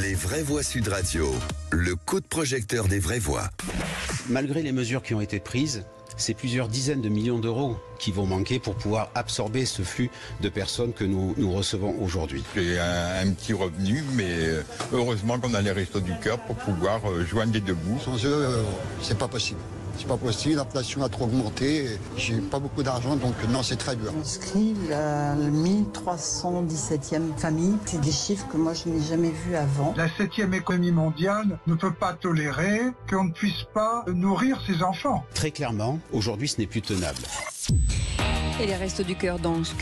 Les vraies voix Sud Radio, le coup de projecteur des vraies voix. Malgré les mesures qui ont été prises, c'est plusieurs dizaines de millions d'euros qui vont manquer pour pouvoir absorber ce flux de personnes que nous recevons aujourd'hui. J'ai un petit revenu, mais heureusement qu'on a les Restos du Cœur pour pouvoir joindre les deux bouts. Sans eux, c'est pas possible. C'est pas possible, l'inflation a trop augmenté, j'ai pas beaucoup d'argent, donc non, c'est très dur. Inscrit la 1317e famille, c'est des chiffres que moi je n'ai jamais vus avant. La 7e économie mondiale ne peut pas tolérer qu'on ne puisse pas nourrir ses enfants. Très clairement, aujourd'hui, ce n'est plus tenable. Et les Restos du Cœur lance,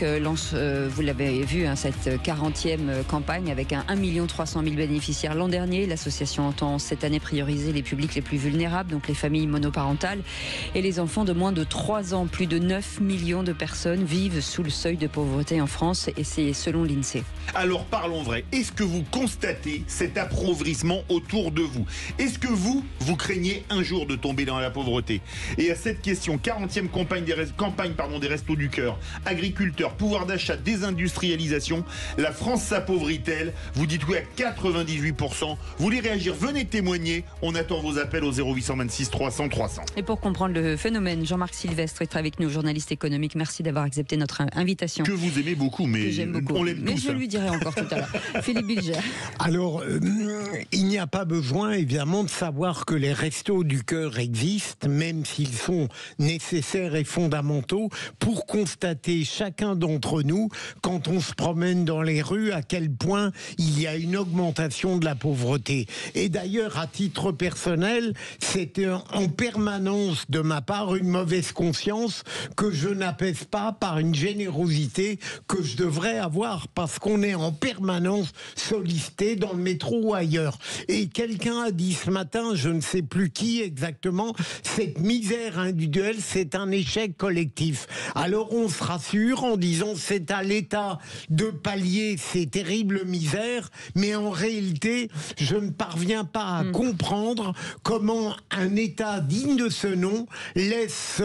vous l'avez vu, cette 40e campagne avec un 1 300 000 bénéficiaires l'an dernier. L'association entend cette année prioriser les publics les plus vulnérables, donc les familles monoparentales et les enfants de moins de 3 ans. Plus de 9 millions de personnes vivent sous le seuil de pauvreté en France, et c'est selon l'INSEE. Alors parlons vrai, est-ce que vous constatez cet appauvrissement autour de vous? Est-ce que vous craignez un jour de tomber dans la pauvreté? Et à cette question, 40e campagne des Restos du Cœur, agriculteurs, pouvoir d'achat, désindustrialisation, la France s'appauvrit-elle? Vous dites oui à 98%. Vous voulez réagir? Venez témoigner. On attend vos appels au 0826 300 300. Et pour comprendre le phénomène, Jean-Marc Sylvestre est avec nous, journaliste économique. Merci d'avoir accepté notre invitation. Que vous aimez beaucoup, mais j'aime beaucoup. On l'aime tous. Mais je lui dirai encore tout à l'heure. Philippe Bilger. Alors, il n'y a pas besoin, évidemment, de savoir que les Restos du Cœur existent, même s'ils sont nécessaires et fondamentaux, pour constater chacun d'entre nous, quand on se promène dans les rues, à quel point il y a une augmentation de la pauvreté. Et d'ailleurs, à titre personnel, c'était en permanence de ma part une mauvaise conscience que je n'apaise pas par une générosité que je devrais avoir, parce qu'on est en permanence sollicité dans le métro ou ailleurs. Et quelqu'un a dit ce matin, je ne sais plus qui exactement, cette misère individuelle, c'est un échec collectif. Alors on se rassure en disant c'est à l'État de pallier ces terribles misères, mais en réalité, je ne parviens pas à comprendre comment un État digne de ce nom laisse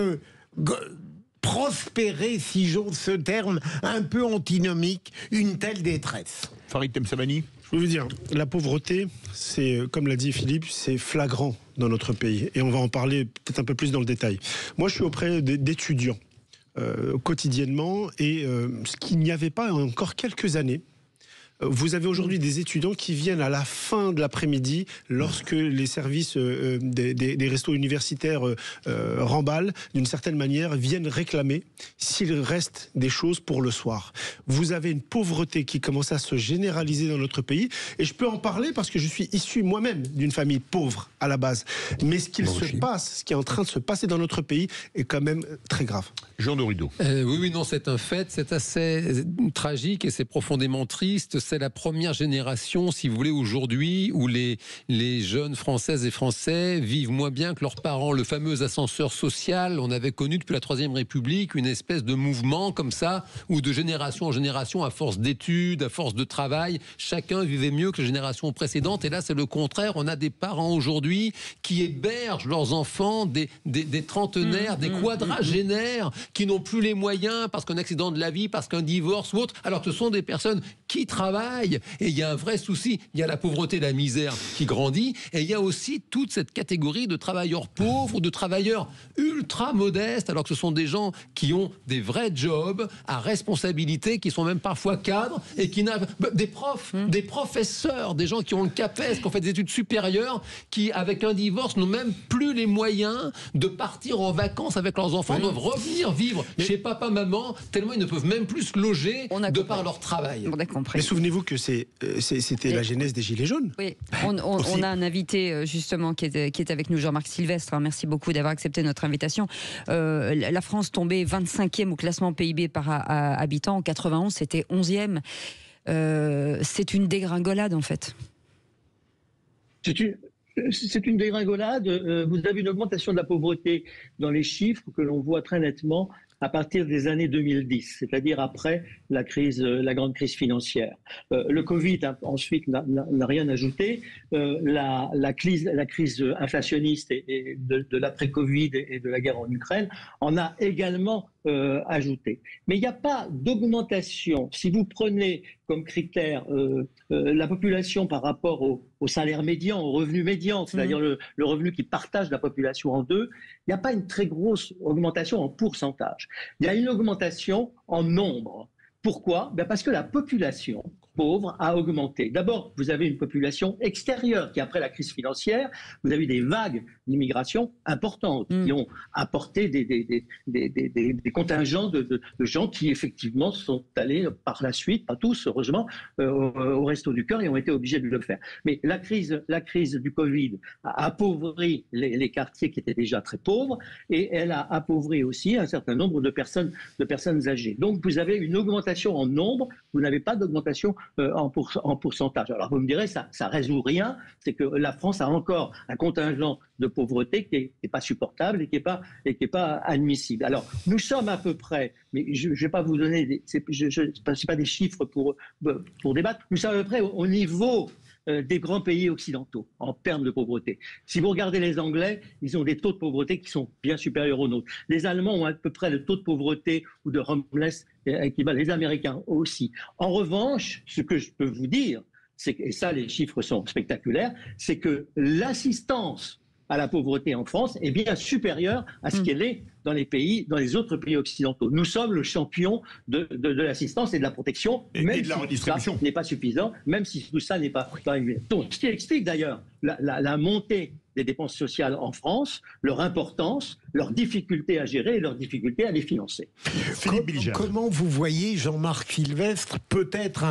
prospérer, si j'ose ce terme un peu antinomique, une telle détresse. Farid Temsamani. Je veux vous dire, la pauvreté, c'est, comme l'a dit Philippe, c'est flagrant dans notre pays. Et on va en parler peut-être un peu plus dans le détail. Moi, je suis auprès d'étudiants quotidiennement, et ce qu'il n'y avait pas encore quelques années. Vous avez aujourd'hui des étudiants qui viennent à la fin de l'après-midi, lorsque les services des restos universitaires remballent, d'une certaine manière, viennent réclamer s'il reste des choses pour le soir. Vous avez une pauvreté qui commence à se généraliser dans notre pays, et je peux en parler parce que je suis issu moi-même d'une famille pauvre à la base. Mais ce qu'il se passe, ce qui est en train de se passer dans notre pays est quand même très grave. Jean Dorido. Oui, non, c'est un fait, c'est assez tragique et c'est profondément triste. C'est la première génération, si vous voulez, aujourd'hui, où les jeunes Françaises et Français vivent moins bien que leurs parents. Le fameux ascenseur social, on avait connu depuis la Troisième République une espèce de mouvement comme ça, où de génération en génération, à force d'études, à force de travail, chacun vivait mieux que les générations précédentes. Et là, c'est le contraire. On a des parents aujourd'hui qui hébergent leurs enfants, des trentenaires, des quadragénaires, qui n'ont plus les moyens parce qu'un accident de la vie, parce qu'un divorce ou autre, alors que ce sont des personnes qui travaillent. Et il y a un vrai souci, il y a la pauvreté, la misère qui grandit, et il y a aussi toute cette catégorie de travailleurs pauvres, de travailleurs ultra modestes, alors que ce sont des gens qui ont des vrais jobs à responsabilité, qui sont même parfois cadres, et qui n'ont des profs, des professeurs, des gens qui ont le CAPES, qui ont fait des études supérieures, qui avec un divorce n'ont même plus les moyens de partir en vacances avec leurs enfants, doivent revenir vivre chez papa, maman, tellement ils ne peuvent même plus se loger de par leur travail. On a compris. Mais souvenez-vous que c'était la genèse des Gilets jaunes. Oui, on a un invité justement qui est avec nous, Jean-Marc Sylvestre. Merci beaucoup d'avoir accepté notre invitation. La France tombait 25e au classement PIB par habitant. En 91, c'était 11e. C'est une dégringolade en fait. C'est une dégringolade. Vous avez une augmentation de la pauvreté dans les chiffres que l'on voit très nettement à partir des années 2010, c'est-à-dire après la grande crise financière. Le Covid, ensuite, n'a rien ajouté. La crise inflationniste et de l'après-Covid et de la guerre en Ukraine en a également ajouter. Mais il n'y a pas d'augmentation. Si vous prenez comme critère la population par rapport au salaire médian, au revenu médian, c'est-à-dire le revenu qui partage la population en deux, il n'y a pas une très grosse augmentation en pourcentage. Il y a une augmentation en nombre. Pourquoi ? Parce que la population pauvre a augmenté. D'abord, vous avez une population extérieure qui, après la crise financière, vous avez des vagues d'immigration importantes qui ont apporté des contingents de gens qui, effectivement, sont allés par la suite, pas tous, heureusement, au Resto du Cœur et ont été obligés de le faire. Mais la crise du Covid a appauvri les quartiers qui étaient déjà très pauvres et elle a appauvri aussi un certain nombre de personnes âgées. Donc, vous avez une augmentation en nombre, vous n'avez pas d'augmentation en pourcentage. Alors vous me direz, ça résout rien, c'est que la France a encore un contingent de pauvreté qui n'est pas supportable et qui est pas admissible. Alors nous sommes à peu près, mais je ne vais pas vous donner, c'est pas des chiffres pour débattre, nous sommes à peu près au niveau des grands pays occidentaux en termes de pauvreté. Si vous regardez les Anglais, ils ont des taux de pauvreté qui sont bien supérieurs aux nôtres. Les Allemands ont à peu près le taux de pauvreté ou de homeless équivalent, les Américains aussi. En revanche, ce que je peux vous dire, et ça les chiffres sont spectaculaires, c'est que l'assistance à la pauvreté en France est bien supérieure à ce qu'elle est dans les autres pays occidentaux. Nous sommes le champion de l'assistance et de la protection, même de la redistribution. Si tout ça n'est pas suffisant, même si tout ça n'est pas évident. Donc, ce qui explique d'ailleurs la montée des dépenses sociales en France, leur importance, leur difficulté à gérer et leur difficulté à les financer. Comment vous voyez, Jean-Marc Sylvestre, peut-être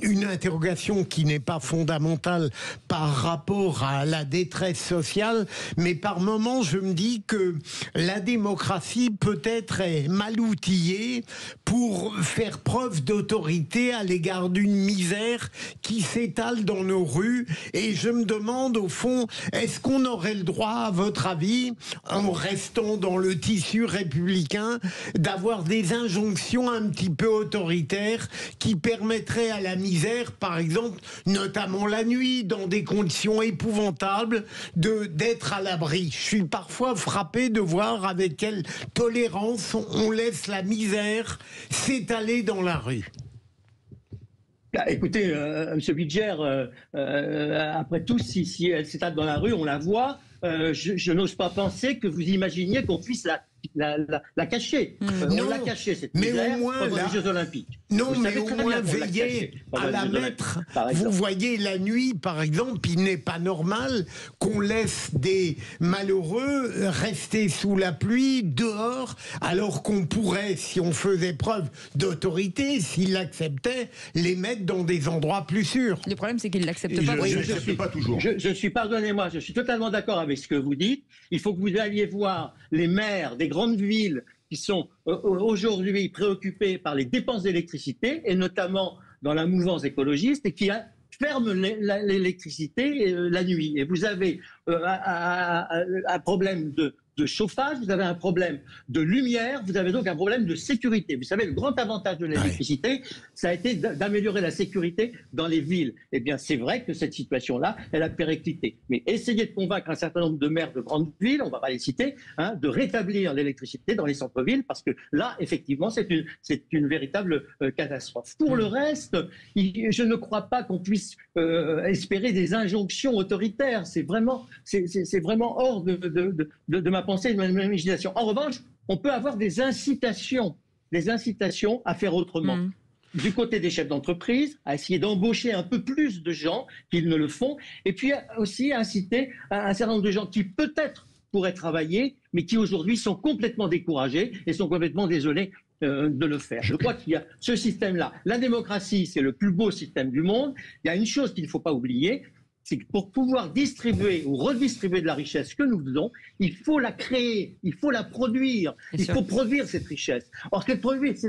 une interrogation qui n'est pas fondamentale par rapport à la détresse sociale, mais par moments je me dis que la démocratie peut-être est mal outillée pour faire preuve d'autorité à l'égard d'une misère qui s'étale dans nos rues, et je me demande au fond, est-ce qu'on aurait le droit, à votre avis, en restant dans le tissu républicain, d'avoir des injonctions un petit peu autoritaires qui permettraient à la misère, par exemple, notamment la nuit, dans des conditions épouvantables, d'être à l'abri. Je suis parfois frappé de voir avec quelle tolérance on laisse la misère s'étaler dans la rue. Écoutez, M. Bidger, après tout, si elle s'étale dans la rue, on la voit. Je n'ose pas penser que vous imaginiez qu'on puisse la cacher. On l'a cachée, cette misère, pendant les Jeux Olympiques. Non, mais au moins veiller à la mettre. Vous voyez, la nuit, par exemple, il n'est pas normal qu'on laisse des malheureux rester sous la pluie, dehors, alors qu'on pourrait, si on faisait preuve d'autorité, s'ils l'acceptaient, les mettre dans des endroits plus sûrs. Le problème, c'est qu'ils ne l'acceptent pas. Pas toujours. Pardonnez-moi, je suis totalement d'accord avec ce que vous dites. Il faut que vous alliez voir les maires des grandes villes qui sont aujourd'hui préoccupés par les dépenses d'électricité, et notamment dans la mouvance écologiste, et qui ferment l'électricité la nuit. Et vous avez un problème de chauffage, vous avez un problème de lumière, vous avez donc un problème de sécurité. Vous savez, le grand avantage de l'électricité, ça a été d'améliorer la sécurité dans les villes. Eh bien, c'est vrai que cette situation-là, elle a périclité. Mais essayez de convaincre un certain nombre de maires de grandes villes, on ne va pas les citer, de rétablir l'électricité dans les centres-villes, parce que là, effectivement, c'est une véritable catastrophe. Pour le reste, je ne crois pas qu'on puisse espérer des injonctions autoritaires. C'est vraiment hors de ma pensée et de mon imagination. En revanche, on peut avoir des incitations à faire autrement. Du côté des chefs d'entreprise, à essayer d'embaucher un peu plus de gens qu'ils ne le font, et puis aussi inciter un certain nombre de gens qui peut-être pourraient travailler, mais qui aujourd'hui sont complètement découragés et sont complètement désolés de le faire. Je crois qu'il y a ce système-là. La démocratie, c'est le plus beau système du monde. Il y a une chose qu'il ne faut pas oublier, c'est que pour pouvoir distribuer ou redistribuer de la richesse que nous faisons, il faut la créer, il faut la produire, il faut produire cette richesse. Or, cette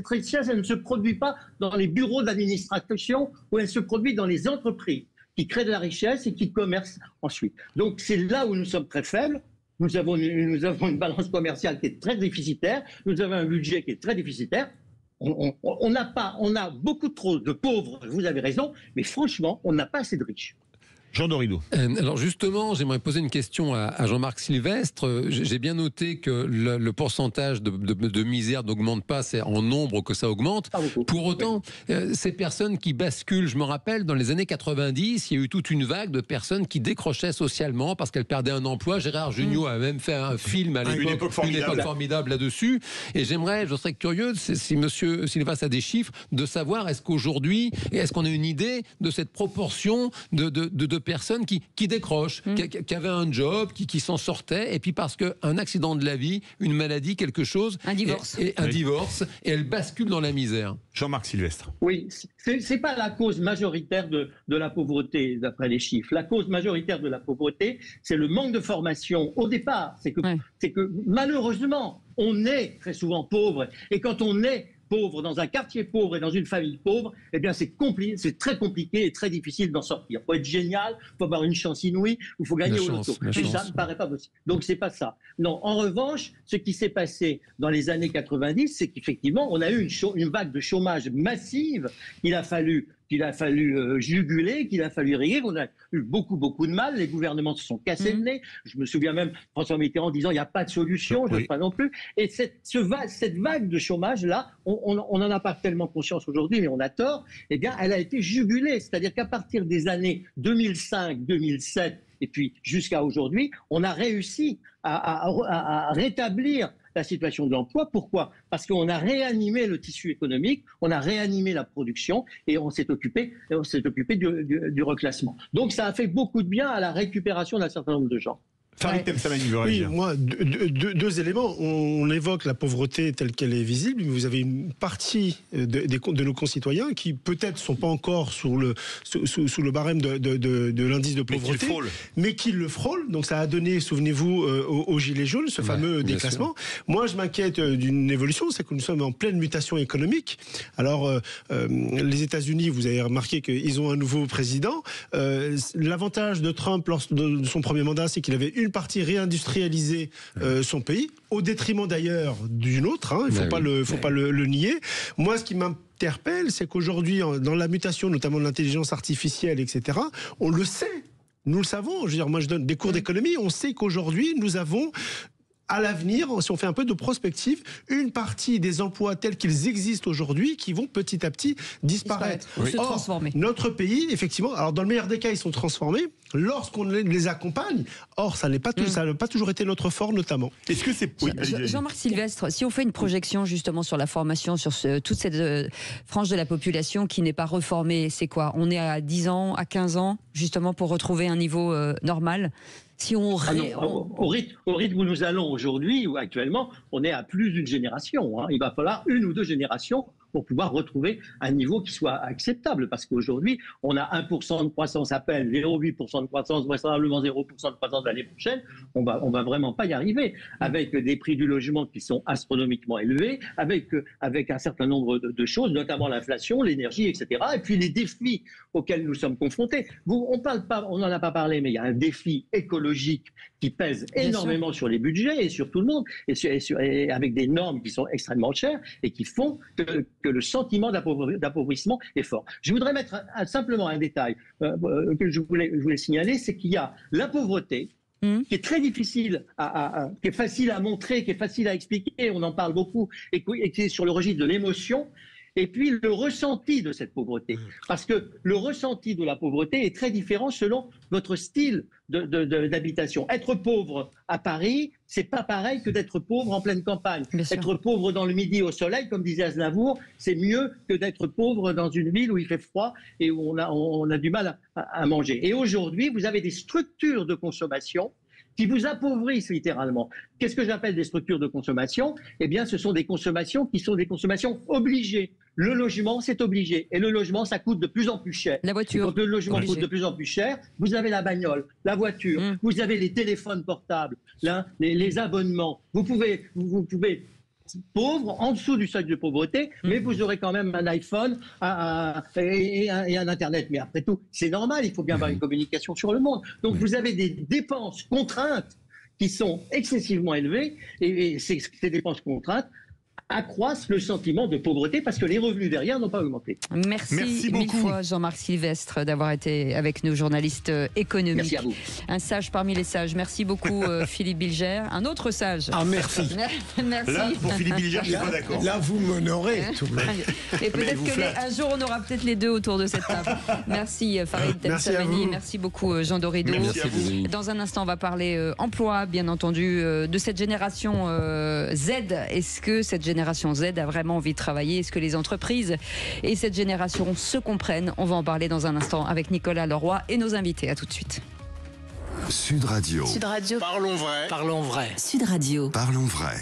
richesse, elle ne se produit pas dans les bureaux d'administration, ou elle se produit dans les entreprises qui créent de la richesse et qui commercent ensuite. Donc, c'est là où nous sommes très faibles. Nous avons une balance commerciale qui est très déficitaire, nous avons un budget qui est très déficitaire. On a beaucoup trop de pauvres, vous avez raison, mais franchement, on n'a pas assez de riches. Jean Dorido. Alors justement, j'aimerais poser une question à Jean-Marc Sylvestre. J'ai bien noté que le pourcentage de misère n'augmente pas, c'est en nombre que ça augmente. Pour autant, ces personnes qui basculent, je me rappelle, dans les années 90, il y a eu toute une vague de personnes qui décrochaient socialement parce qu'elles perdaient un emploi. Gérard Jugnot a même fait un film à l'époque, une époque formidable là-dessus. Et je serais curieux, si monsieur Sylvestre a des chiffres, de savoir est-ce qu'aujourd'hui, est-ce qu'on a une idée de cette proportion de personnes qui décrochent, qui avaient un job, qui s'en sortaient, et puis parce qu'un accident de la vie, une maladie, quelque chose, un divorce, et elles basculent dans la misère. Jean-Marc Sylvestre. Oui, c'est pas la cause majoritaire de la pauvreté, d'après les chiffres. La cause majoritaire de la pauvreté, c'est le manque de formation au départ. C'est que malheureusement, on est très souvent pauvre, et quand on est pauvre, dans un quartier pauvre et dans une famille pauvre, eh bien c'est très compliqué et très difficile d'en sortir. Il faut être génial, il faut avoir une chance inouïe, il faut gagner au loto. Mais ça ne me paraît pas possible. Donc c'est pas ça. Non, en revanche, ce qui s'est passé dans les années 90, c'est qu'effectivement, on a eu une vague de chômage massive qu'il a fallu juguler, qu'il a fallu régler. On a eu beaucoup de mal. Les gouvernements se sont cassés le nez. Je me souviens même François Mitterrand disant il n'y a pas de solution, je ne sais pas non plus. Et cette vague de chômage-là, on n'en a pas tellement conscience aujourd'hui, mais on a tort, eh bien, elle a été jugulée. C'est-à-dire qu'à partir des années 2005, 2007, et puis jusqu'à aujourd'hui, on a réussi à rétablir la situation de l'emploi. Pourquoi ? Parce qu'on a réanimé le tissu économique, on a réanimé la production et on s'est occupé du reclassement. Donc ça a fait beaucoup de bien à la récupération d'un certain nombre de gens. Farid Temsamani veut réagir. Oui, moi, deux éléments. On évoque la pauvreté telle qu'elle est visible, mais vous avez une partie de nos concitoyens qui peut-être ne sont pas encore sous le barème de l'indice de pauvreté, mais qui le frôlent. Donc ça a donné, souvenez-vous, aux Gilets jaunes, ce fameux déclassement. Moi, je m'inquiète d'une évolution, c'est que nous sommes en pleine mutation économique. Alors, les États-Unis, vous avez remarqué qu'ils ont un nouveau président. L'avantage de Trump lors de son premier mandat, c'est qu'il avait une partie réindustrialisée son pays, au détriment d'ailleurs d'une autre, hein, il ne faut pas le nier. Moi, ce qui m'interpelle, c'est qu'aujourd'hui, dans la mutation, notamment de l'intelligence artificielle, etc., on le sait, nous le savons. Je veux dire, moi, je donne des cours d'économie, on sait qu'aujourd'hui, nous avons à l'avenir, si on fait un peu de prospective, une partie des emplois tels qu'ils existent aujourd'hui qui vont petit à petit disparaître. Se transformer. Notre pays, effectivement, alors dans le meilleur des cas, ils sont transformés lorsqu'on les accompagne. Or, ça n'a pas toujours été notre fort, notamment. Est-ce que c'est... Jean-Marc Sylvestre, si on fait une projection justement sur la formation, sur toute cette frange de la population qui n'est pas reformée, c'est quoi ? On est à 10 ans, à 15 ans, justement, pour retrouver un niveau normal ? Si on au rythme où nous allons aujourd'hui, ou actuellement, on est à plus d'une génération. Hein. Il va falloir une ou deux générations pour pouvoir retrouver un niveau qui soit acceptable. Parce qu'aujourd'hui, on a 1% de croissance à peine, 0,8% de croissance, vraisemblablement 0% de croissance l'année prochaine. On va vraiment pas y arriver. Avec des prix du logement qui sont astronomiquement élevés, avec un certain nombre de choses, notamment l'inflation, l'énergie, etc. Et puis les défis auxquels nous sommes confrontés. On n'en a pas parlé, mais il y a un défi écologique qui pèse énormément sur les budgets et sur tout le monde, et avec des normes qui sont extrêmement chères et qui font que le sentiment d'appauvrissement est fort. Je voudrais mettre simplement un détail que je voulais signaler, c'est qu'il y a la pauvreté, qui est très difficile, qui est facile à montrer, qui est facile à expliquer, on en parle beaucoup, et qui est sur le registre de l'émotion, et puis le ressenti de cette pauvreté. Parce que le ressenti de la pauvreté est très différent selon votre style d'habitation. Être pauvre à Paris, c'est pas pareil que d'être pauvre en pleine campagne. Être pauvre dans le Midi au soleil, comme disait Aznavour, c'est mieux que d'être pauvre dans une ville où il fait froid et où on a du mal à manger. Et aujourd'hui, vous avez des structures de consommation qui vous appauvrissent littéralement. Qu'est-ce que j'appelle des structures de consommation ? Eh bien, ce sont des consommations qui sont des consommations obligées. Le logement, c'est obligé. Et le logement, ça coûte de plus en plus cher. La voiture. Quand le logement coûte de plus en plus cher, vous avez la bagnole, la voiture, vous avez les téléphones portables, les abonnements. Vous pouvez pauvre, en dessous du seuil de pauvreté, mais vous aurez quand même un iPhone et un Internet. Mais après tout, c'est normal, il faut bien avoir une communication sur le monde. Donc vous avez des dépenses contraintes qui sont excessivement élevées, et ces dépenses contraintes accroissent le sentiment de pauvreté parce que les revenus derrière n'ont pas augmenté. Merci mille fois Jean-Marc Sylvestre d'avoir été avec nous, journaliste économique. Merci à vous. Un sage parmi les sages. Merci beaucoup Philippe Bilger. Un autre sage. Ah merci. Merci. Là, pour Philippe Bilger, je suis pas d'accord. Là, vous m'honorez tout de même. Et peut-être qu'un jour, on aura peut-être les deux autour de cette table. Merci Farid Temsamani. Merci beaucoup Jean Dorido. Merci. Dans un instant, on va parler emploi, bien entendu, de cette génération Z. Est-ce que cette génération Z a vraiment envie de travailler? Est-ce que les entreprises et cette génération se comprennent? On va en parler dans un instant avec Nicolas Leroy et nos invités. À tout de suite. Sud Radio. Sud Radio. Parlons vrai. Parlons vrai. Sud Radio. Parlons vrai.